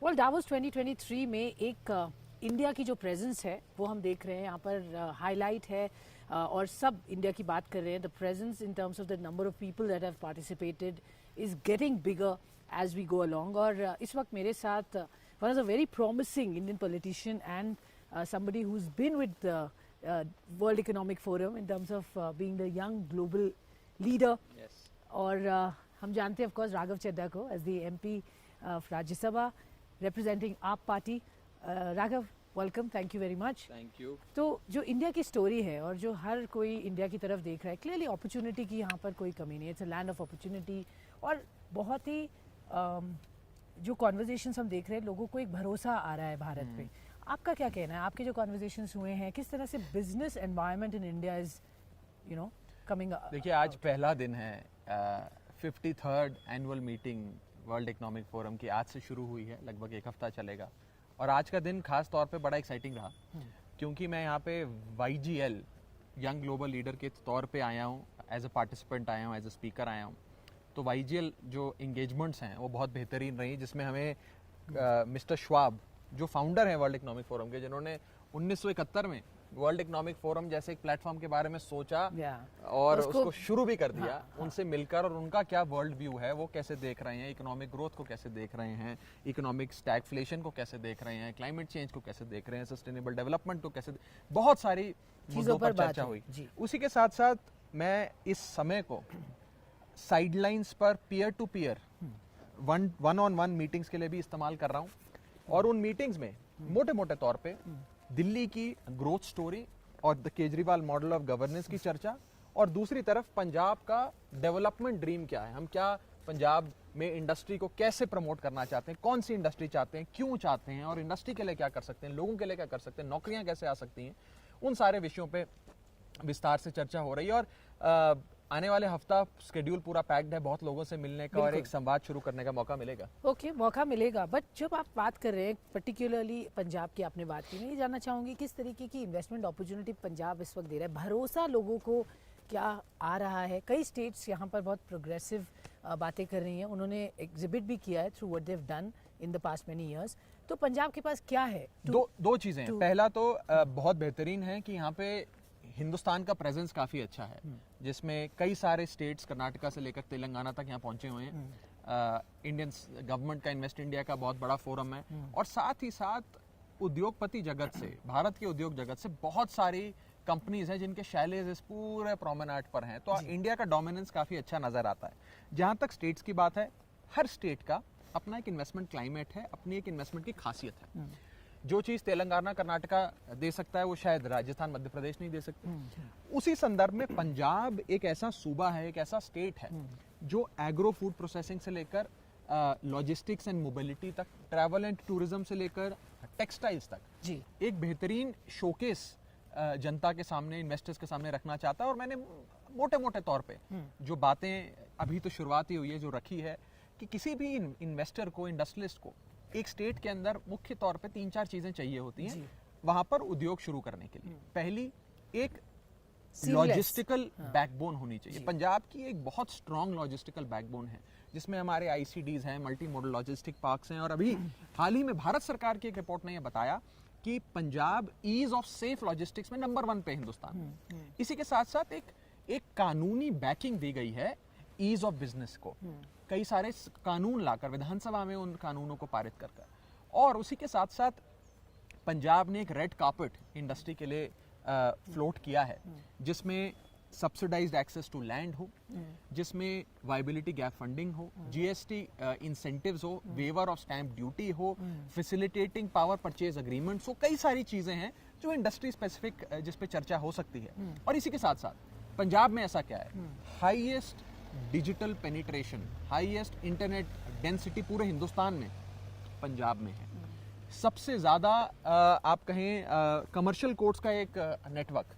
Well Davos 2023 में एक India की जो प्रेजेंस है वो हम देख रहे हैं यहाँ पर हाईलाइट है और सब इंडिया की बात कर रहे हैं. The presence in terms of the number of people that have participated is getting bigger as we go along. और इस वक्त मेरे साथ one is a very promising Indian politician and somebody who's been with the World Economic Forum in terms of being the young global leader. Yes. और हम जानते हैं of course Raghav Chadha को as the MP of Rajya Sabha representing AAP party. Raghav, welcome, thank you very much. Thank you. तो जो India की story है और जो हर कोई इंडिया की तरफ देख रहा है, क्लियरली अपॉर्चुनिटी की यहाँ पर कोई कमी नहीं है. It's a land of opportunity और बहुत ही जो कॉन्वर्जेशंस हम देख रहे हैं, लोगों को एक भरोसा आ रहा है भारत पे. आपका क्या कहना है? आपके जो कॉन्वर्जेशंस हुए हैं, किस तरह से business environment in India is coming? देखिए, आज पहला दिन है 53rd annual meeting world economic forum की. आज से शुरू हुई है, लगभग एक हफ्ता चलेगा. और आज का दिन खास तौर पे बड़ा एक्साइटिंग रहा क्योंकि मैं यहाँ पे YGL यंग ग्लोबल लीडर के तौर पे आया हूँ, एज अ पार्टिसिपेंट आया हूँ, एज अ स्पीकर आया हूँ. तो YGL जो इंगेजमेंट्स हैं वो बहुत बेहतरीन रही, जिसमें हमें मिस्टर श्वाब जो फाउंडर हैं वर्ल्ड इकोनॉमिक फोरम के, जिन्होंने 1971 में वर्ल्ड इकोनॉमिक फोरम जैसे एक प्लेटफॉर्म के बारे में सोचा और उसको शुरू भी कर दिया. उनसे मिलकर और उनका क्या वर्ल्ड व्यू है, वो कैसे देख रहे हैं, इकोनॉमिक ग्रोथ को कैसे देख रहे हैं, इकोनॉमिक स्टैगफ्लेशन को कैसे देख रहे हैं, क्लाइमेट चेंज को कैसे देख रहे हैं, सस्टेनेबल डेवलपमेंट को कैसे, बहुत सारी मुद्दों पर चर्चा हुई. उसी के साथ साथ मैं इस समय को साइडलाइंस पर peer to peer one on one meetings के लिए भी इस्तेमाल कर रहा हूँ. और उन मीटिंग्स में मोटे मोटे तौर पे दिल्ली की ग्रोथ स्टोरी और the Kejriwal model of governance की चर्चा, और दूसरी तरफ पंजाब का डेवलपमेंट ड्रीम क्या है, हम क्या पंजाब में इंडस्ट्री को कैसे प्रमोट करना चाहते हैं, कौन सी इंडस्ट्री चाहते हैं, क्यों चाहते हैं, और इंडस्ट्री के लिए क्या कर सकते हैं, लोगों के लिए क्या कर सकते हैं, नौकरियां कैसे आ सकती हैं. उन सारे विषयों पे विस्तार से चर्चा हो रही है. और आने वाले हफ्ता शेड्यूल पूरा पैक्ड है, बहुत लोगों से मिलने का और एक संवाद शुरू करने का मौका मिलेगा. ओके, मौका मिलेगा. बट जब आप बात कर रहे हैं पर्टिकुलरली पंजाब की, आपने बात की, मैं ये जानना चाहूंगी किस तरीके की इन्वेस्टमेंट अपॉर्चुनिटी पंजाब इस वक्त दे रहा है, भरोसा लोगों को क्या आ रहा है? कई स्टेट्स यहाँ पर बहुत प्रोग्रेसिव बातें कर रही हैं, उन्होंने एग्जिबिट भी किया है through what they have done in the past many years. तो पंजाब के पास क्या है? दो चीजें हैं. पहला तो बहुत बेहतरीन है कि यहाँ पे हिंदुस्तान का प्रेजेंस काफी अच्छा है, जिसमें कई सारे स्टेट्स, कर्नाटका से लेकर तेलंगाना तक यहाँ पहुंचे हुए हैं. इंडियन गवर्नमेंट का इन्वेस्ट इंडिया का बहुत बड़ा फोरम है. और साथ ही साथ उद्योगपति जगत से, भारत के उद्योग जगत से बहुत सारी कंपनीज हैं जिनके शैलेज इस पूरे प्रोमेनाड पर हैं. तो इंडिया का डोमिनेंस काफी अच्छा नजर आता है. जहां तक स्टेट्स की बात है, हर स्टेट का अपना एक इन्वेस्टमेंट क्लाइमेट है, अपनी एक इन्वेस्टमेंट की खासियत है. जो चीज तेलंगाना कर्नाटका दे सकता है वो शायद राजस्थान मध्य प्रदेश नहीं दे सकते. उसी संदर्भ में पंजाब एक ऐसा सूबा है, एक ऐसा स्टेट है जो एग्रो फूड प्रोसेसिंग से लेकर लॉजिस्टिक्स एंड मोबिलिटी तक, ट्रैवल एंड टूरिज्म से लेकर टेक्सटाइल्स तक एक बेहतरीन शोकेस जनता के सामने, इन्वेस्टर्स के सामने रखना चाहता है. और मैंने मोटे मोटे तौर पे जो बातें, अभी तो शुरुआत ही हुई है, जो रखी है कि किसी भी इन्वेस्टर को, इंडस्ट्रियलिस्ट को एक स्टेट के अंदर मुख्य तौर पे 3-4 चीजें चाहिए होती हैं वहां पर उद्योग शुरू करने के लिए. पहली, एक लॉजिस्टिकल बैकबोन होनी चाहिए. पंजाब की एक बहुत स्ट्रॉन्ग लॉजिस्टिकल बैकबोन है, जिसमें हमारे ICDs हैं, मल्टी मॉडल लॉजिस्टिक पार्क्स हैं. और अभी हाल ही में भारत सरकार की एक रिपोर्ट ने यह बताया कि Punjab ease of safe logistics में नंबर 1 पे हिंदुस्तान में. इसी के साथ साथ एक कानूनी बैकिंग दी गई है ईज ऑफ बिजनेस को, कई सारे कानून लाकर विधानसभा में उन कानूनों को पारित कर. और उसी के साथ साथ पंजाब ने एक रेड कार्पेट इंडस्ट्री के लिए फ्लोट किया है, जिसमें सब्सिडाइज्ड एक्सेस टू लैंड हो, जिसमें वायबिलिटी गैप फंडिंग हो, GST इंसेंटिव्स हो, वेवर ऑफ स्टैंप ड्यूटी हो, फैसिलिटेटिंग पावर परचेज अग्रीमेंट्स हो. कई सारी चीजें हैं जो इंडस्ट्री स्पेसिफिक जिस पे चर्चा हो सकती है. और इसी के साथ साथ पंजाब में ऐसा क्या है, highest digital penetration, highest internet density पूरे हिंदुस्तान में पंजाब में है. सबसे ज्यादा आप कहें कमर्शियल कोर्ट्स का एक नेटवर्क,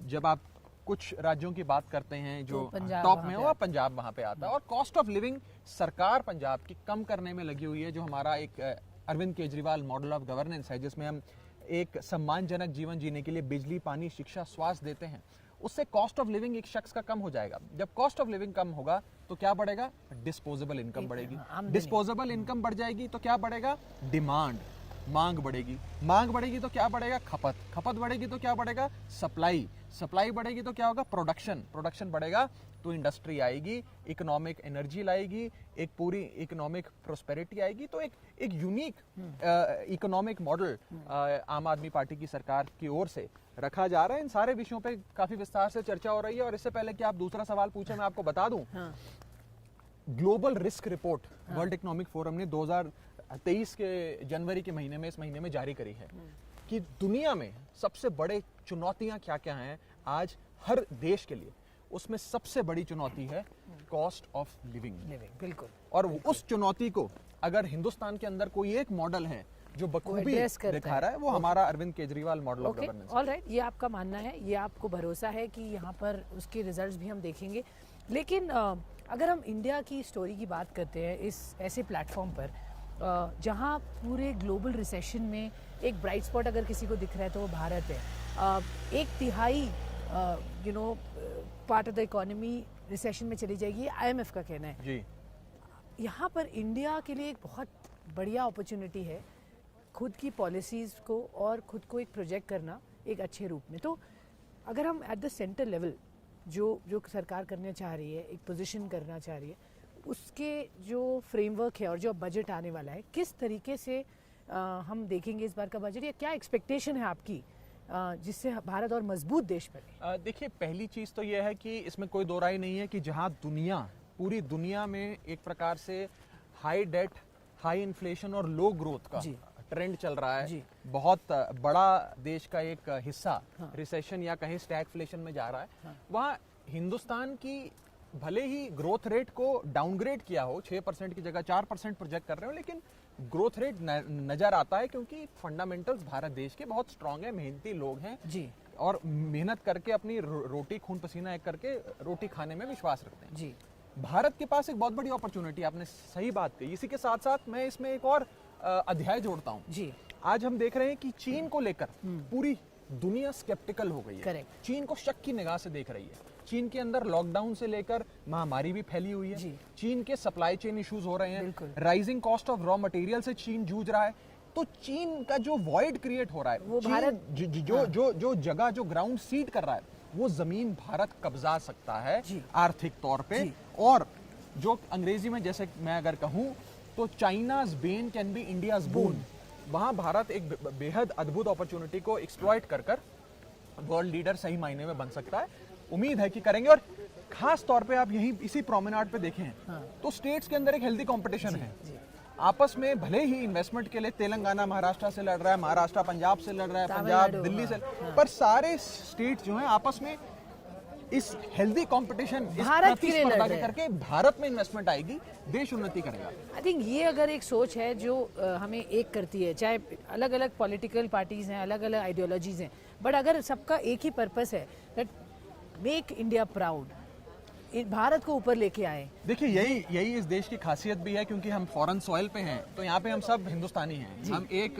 जब आप कुछ राज्यों की बात करते हैं जो टॉप में हो, पंजाब वहां पे आता है. और कॉस्ट ऑफ लिविंग सरकार पंजाब की कम करने में लगी हुई है, जो हमारा एक Arvind Kejriwal model of governance है, जिसमें हम एक सम्मानजनक जीवन जीने के लिए बिजली, पानी, शिक्षा, स्वास्थ्य देते हैं. उससे कॉस्ट ऑफ लिविंग एक शख्स का कम हो जाएगा। जब कॉस्ट ऑफ लिविंग कम होगा तो क्या बढ़ेगा? डिस्पोजेबल इनकम बढ़ेगी। डिस्पोजेबल इनकम बढ़ जाएगी तो क्या बढ़ेगा? डिमांड, मांग बढ़ेगी। मांग बढ़ेगी तो क्या बढ़ेगा? खपत। खपत बढ़ेगी तो क्या बढ़ेगा? सप्लाई। सप्लाई बढ़ेगी तो क्या होगा? प्रोडक्शन। प्रोडक्शन बढ़ेगा तो इंडस्ट्री आएगी, इकोनॉमिक एनर्जी लाएगी, एक पूरी इकोनॉमिक प्रोस्पेरिटी आएगी। तो एक यूनिक इकोनॉमिक मॉडल आम आदमी पार्टी की सरकार की ओर से रखा जा रहा है। इन सारे विषयों पे काफी विस्तार से चर्चा हो रही है। और इससे पहले कि आप दूसरा सवाल पूछे, मैं आपको बता दूं, global risk report world economic forum ने 2023 के जनवरी के महीने में, इस महीने में जारी करी है कि दुनिया में सबसे बड़े चुनौतियां क्या क्या हैं आज हर देश के लिए। उसमें सबसे बड़ी चुनौती है कॉस्ट ऑफ लिविंग। बिल्कुल। और उस चुनौती को अगर हिंदुस्तान के अंदर कोई एक मॉडल है जो बखूबी दिखा रहा है, वो हमारा Arvind Kejriwal model of governance. Alright, ये आपका मानना है, ये आपको भरोसा है कि यहाँ पर उसके रिजल्ट्स भी हम देखेंगे। लेकिन अगर हम इंडिया की स्टोरी की बात करते हैं इस ऐसे प्लेटफॉर्म पर जहाँ पूरे ग्लोबल रिसेशन में एक ब्राइट स्पॉट अगर किसी को दिख रहा है तो वो भारत है। 1/3 part of the economy recession में चली जाएगी, IMF का कहना है जी। यहाँ पर इंडिया के लिए एक बहुत बढ़िया अपॉर्चुनिटी है खुद की पॉलिसीज़ को और खुद को एक प्रोजेक्ट करना एक अच्छे रूप में। तो अगर हम एट द सेंटर लेवल जो सरकार करना चाह रही है, एक पोजीशन करना चाह रही है, उसके जो फ्रेमवर्क है और जो बजट आने वाला है, किस तरीके से हम देखेंगे इस बार का बजट, या क्या एक्सपेक्टेशन है आपकी जिससे भारत और मजबूत देश बने? देखिए, पहली चीज तो यह है कि इसमें कोई दो राय नहीं है कि जहां पूरी दुनिया में एक प्रकार से हाई डेट, हाई इन्फ्लेशन और लो ग्रोथ का ट्रेंड चल रहा है, बहुत बड़ा देश का एक हिस्सा रिसेशन या कहीं स्टैगफ्लेशन में जा रहा है, वहाँ हिंदुस्तान की भले ही ग्रोथ रेट को डाउनग्रेड किया हो, 6% की जगह 4% प्रोजेक्ट कर रहे हो, लेकिन ग्रोथ रेट नजर आता है क्योंकि फंडामेंटल्स भारत देश के बहुत स्ट्रांग है, मेहनती लोग हैं जी, और मेहनत करके अपनी रोटी खून पसीना एक करके रोटी खाने में विश्वास रखते हैं जी। भारत के पास एक बहुत बड़ी अपॉर्चुनिटी, आपने सही बात कही। इसी के साथ साथ मैं इसमें एक और अध्याय जोड़ता हूँ जी। आज हम देख रहे हैं कि चीन को लेकर पूरी दुनिया स्केप्टिकल हो गई है। चीन को शक की निगाह से देख रही है। चीन के अंदर लॉकडाउन से लेकर महामारी भी फैली हुई है। चीन के सप्लाई चेन इश्यूज हो रहे हैं, rising cost of raw material से चीन जूझ रहा है। तो चीन का जो वॉइड क्रिएट हो रहा है, वो भारत जो जगह जो ग्राउंड सीड कर रहा है, वो जमीन भारत कब्जा सकता है आर्थिक तौर पे। और जो अंग्रेजी में जैसे मैं अगर कहूं तो China's Ben can be India's bone. वहां भारत एक बेहद अद्भुत अपॉर्चुनिटी को एक्सप्लॉइट कर वर्ल्ड लीडर सही मायने में बन सकता है। उम्मीद है कि करेंगे। और खास तौर पे आप यहीं इसी प्रोमेनाड पे देखें तो स्टेट्स के अंदर एक हेल्दी कंपटीशन है आपस में। भले ही इन्वेस्टमेंट के लिए तेलंगाना महाराष्ट्र से लड़ रहा है, महाराष्ट्र पंजाब से लड़ रहा है, पंजाब दिल्ली से, पर सारे स्टेट्स जो हैं आपस में इस हेल्दी कंपटीशन, इस प्रतिस्पर्धा करके भारत में इन्वेस्टमेंट आएगी, देश उन्नति करेगा। आई थिंक ये अगर एक सोच है जो हमें एक करती है, चाहे अलग अलग पॉलिटिकल पार्टीज हैं, अलग अलग आइडियोलॉजीज हैं, बट अगर सबका एक ही पर्पस है that make India proud, Bharat को ऊपर लेके आए। देखिए, यही इस देश की खासियत भी है, क्योंकि हम फॉरेन सॉइल पे हैं, तो यहाँ पे हम सब हिंदुस्तानी हैं, हम एक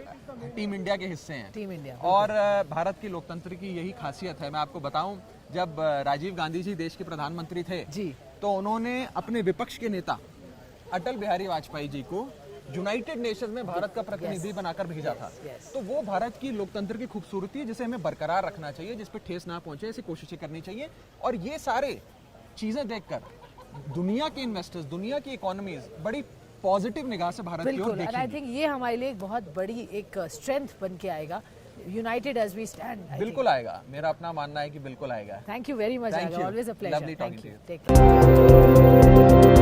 टीम इंडिया के हिस्से हैं। Team India. और भारत की लोकतंत्र की यही खासियत है। मैं आपको बताऊं, जब राजीव गांधी जी देश के प्रधानमंत्री थे जी, तो उन्होंने अपने विपक्ष के नेता अटल बिहारी वाजपेयी जी को यूनाइटेड नेशंस में भारत का प्रतिनिधि बनाकर भेजा था। तो वो भारत की लोकतंत्र की खूबसूरती है जिसे हमें बरकरार रखना चाहिए, जिस पे ठेस ना पहुंचे, ऐसी कोशिशें करनी चाहिए। और ये सारे चीजें देखकर दुनिया के इन्वेस्टर्स, दुनिया की इकोनॉमीज बड़ी पॉजिटिव निगाह से भारत की ओर देखेंगी। आई थिंक ये हमारे लिए एक बहुत बड़ी एक स्ट्रेंथ बन के आएगा, यूनाइटेड एज वी स्टैंड। बिल्कुल आएगा, मेरा अपना मानना है कि बिल्कुल आएगा। Thank you very much, always a pleasure. Lovely talking to you.